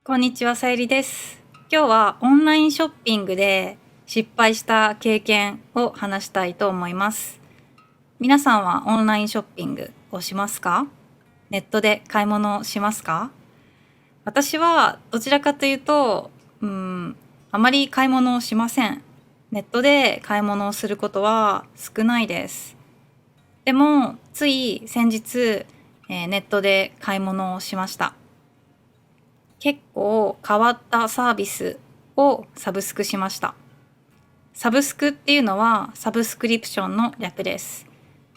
こんにちは、さゆりです。今日はオンラインショッピングで失敗した経験を話したいと思います。皆さんはオンラインショッピングをしますか？ネットで買い物をしますか？私はどちらかというと、あまり買い物をしません。ネットで買い物をすることは少ないです。でも、つい先日、ネットで買い物をしました。結構変わったサービスをサブスクしました。サブスクっていうのはサブスクリプションの略です。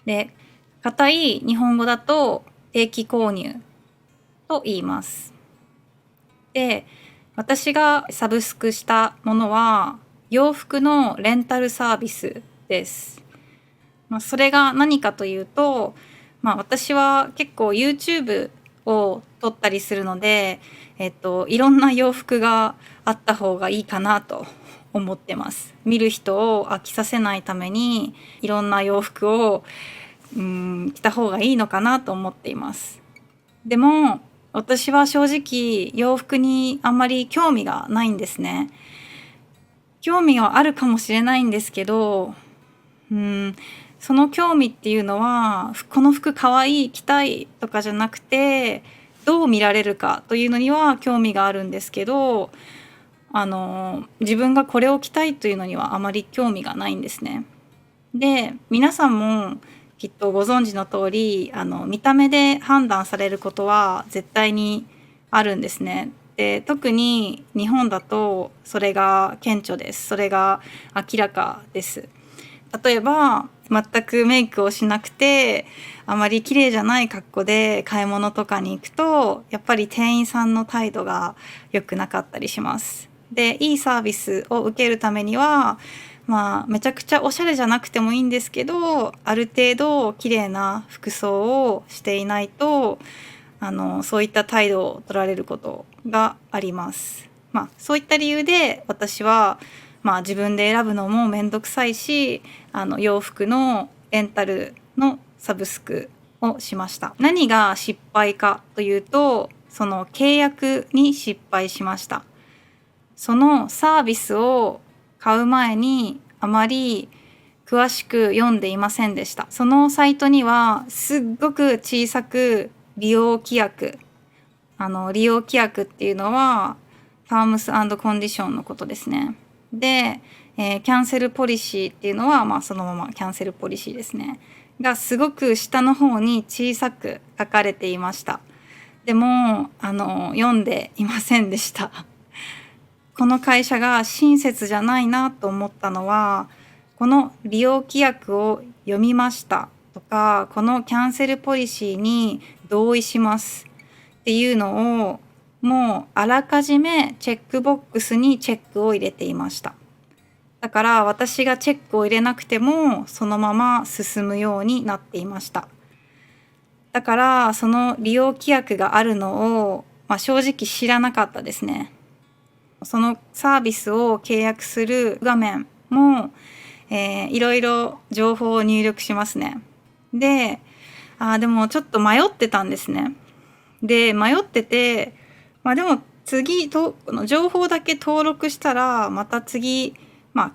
で、硬い日本語だと定期購入と言います。で、私がサブスクしたものは洋服のレンタルサービスです。それが何かというと、私は結構 YouTube を撮ったりするので、いろんな洋服があった方がいいかなと思ってます。見る人を飽きさせないためにいろんな洋服を着た方がいいのかなと思っています。でも私は正直洋服にあんまり興味がないんですね。興味はあるかもしれないんですけど、その興味っていうのはこの服かわいい着たいとかじゃなくてどう見られるかというのには興味があるんですけど、自分がこれを着たいというのにはあまり興味がないんですね。で、皆さんもきっとご存知の通り見た目で判断されることは絶対にあるんですね。で、特に日本だとそれが顕著です。それが明らかです。例えば全くメイクをしなくてあまり綺麗じゃない格好で買い物とかに行くとやっぱり店員さんの態度が良くなかったりします。で、いいサービスを受けるためにはめちゃくちゃおしゃれじゃなくてもいいんですけどある程度綺麗な服装をしていないとそういった態度を取られることがあります。そういった理由で私は自分で選ぶのもめんどくさいし洋服のレンタルのサブスクをしました。何が失敗かというとその契約に失敗しました。そのサービスを買う前にあまり詳しく読んでいませんでした。そのサイトにはすっごく小さく利用規約、利用規約っていうのはタームス&コンディションのことですね。で、キャンセルポリシーっていうのはそのままキャンセルポリシーですね。がすごく下の方に小さく書かれていました。でも読んでいませんでした。この会社が親切じゃないなと思ったのは、この利用規約を読みましたとか、このキャンセルポリシーに同意しますっていうのをもうあらかじめチェックボックスにチェックを入れていました。だから私がチェックを入れなくてもそのまま進むようになっていました。だからその利用規約があるのを、正直知らなかったですね。そのサービスを契約する画面も、いろいろ情報を入力しますね。で、でもちょっと迷ってたんですね。で、迷ってて、でも次と、この情報だけ登録したら、また次、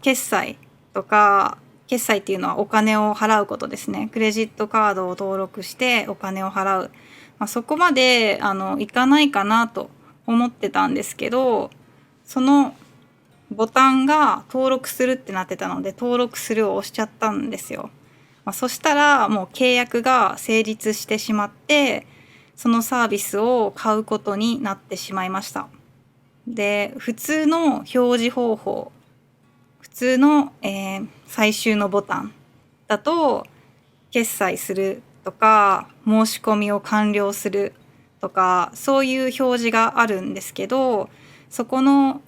決済とか、決済っていうのはお金を払うことですね。クレジットカードを登録してお金を払う。そこまで、いかないかなと思ってたんですけど、そのボタンが登録するってなってたので登録するを押しちゃったんですよ。そしたらもう契約が成立してしまってそのサービスを買うことになってしまいました。で、普通の表示方法、普通の、最終のボタンだと決済するとか申し込みを完了するとかそういう表示があるんですけど、そこの、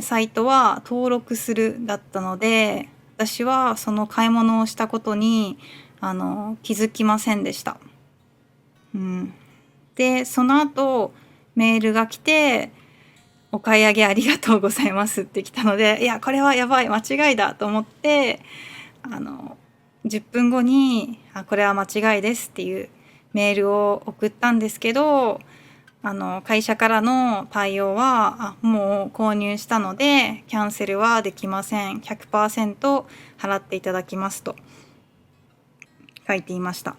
サイトは登録するだったので私はその買い物をしたことに気づきませんでした。で、その後メールが来てお買い上げありがとうございますって来たので、いやこれはやばい間違いだと思って10分後にこれは間違いですっていうメールを送ったんですけど、会社からの対応は、もう購入したのでキャンセルはできません。100% 払っていただきますと書いていました。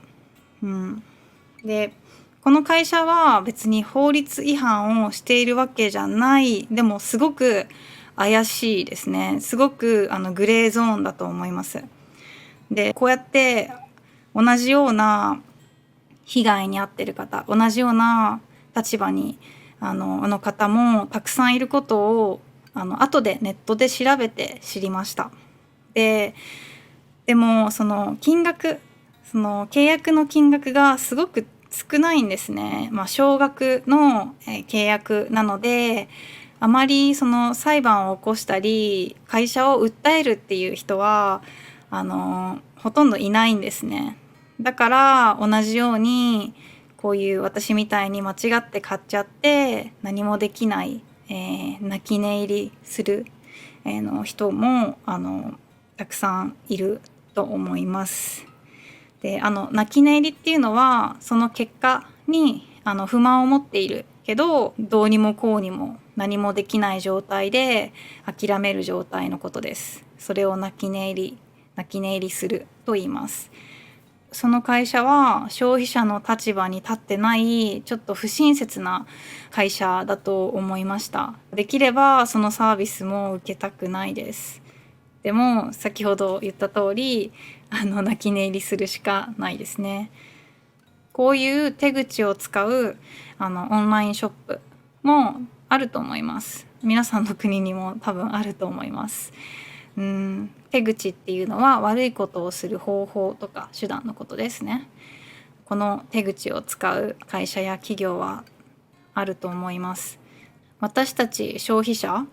で、この会社は別に法律違反をしているわけじゃない。でもすごく怪しいですね。すごくグレーゾーンだと思います。で、こうやって同じような被害に遭ってる方、同じような立場にの方もたくさんいることを後でネットで調べて知りました。でもその金額、その契約の金額がすごく少ないんですね。少額の契約なので、あまりその裁判を起こしたり会社を訴えるっていう人はほとんどいないんですね。だから同じようにこういう私みたいに間違って買っちゃって何もできない、泣き寝入りする、人もたくさんいると思います。で、泣き寝入りっていうのはその結果に不満を持っているけどどうにもこうにも何もできない状態で諦める状態のことです。それを泣き寝入りすると言います。その会社は消費者の立場に立ってないちょっと不親切な会社だと思いました。できればそのサービスも受けたくないです。でも先ほど言った通り泣き寝入りするしかないですね。こういう手口を使うオンラインショップもあると思います。皆さんの国にも多分あると思います。手口っていうのは悪いことをする方法とか手段のことですね。この手口を使う会社や企業はあると思います。私たち消費者、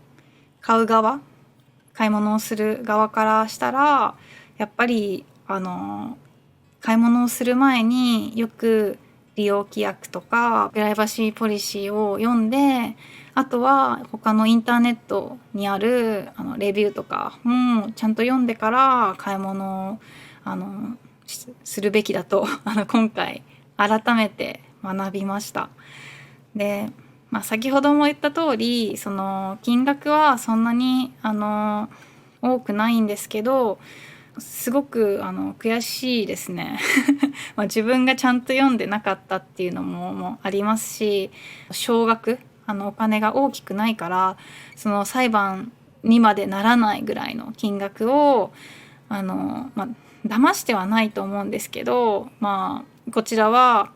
買う側、買い物をする側からしたらやっぱり買い物をする前によく利用規約とかプライバシーポリシーを読んで、あとは他のインターネットにあるレビューとかもちゃんと読んでから買い物をするべきだと今回改めて学びました。で、先ほども言った通りその金額はそんなに多くないんですけど、すごく悔しいですね自分がちゃんと読んでなかったっていうのもありますし、少額お金が大きくないからその裁判にまでならないぐらいの金額を騙してはないと思うんですけど、こちらは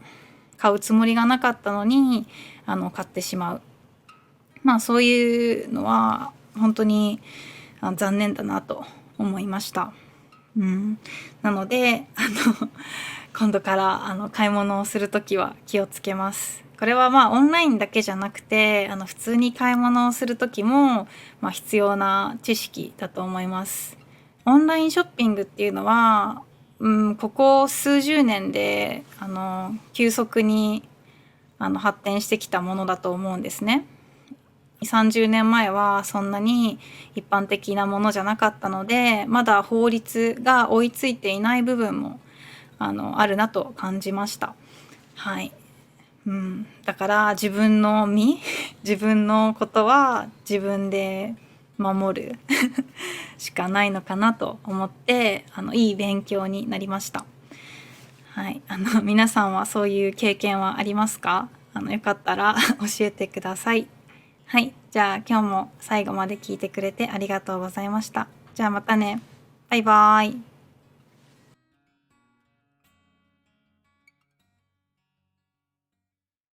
買うつもりがなかったのに買ってしまう、そういうのは本当に残念だなと思いました。なので今度から買い物をするときは気をつけます。これはオンラインだけじゃなくて普通に買い物をするときも、必要な知識だと思います。オンラインショッピングっていうのは、ここ数十年で急速に発展してきたものだと思うんですね。30年前はそんなに一般的なものじゃなかったので、まだ法律が追いついていない部分もあるなと感じました。はい。だから自分の身自分のことは自分で守るしかないのかなと思っていい勉強になりました。はい、皆さんはそういう経験はありますか？よかったら教えてください。はい、じゃあ今日も最後まで聞いてくれてありがとうございました。じゃあまたね。バイバーイ。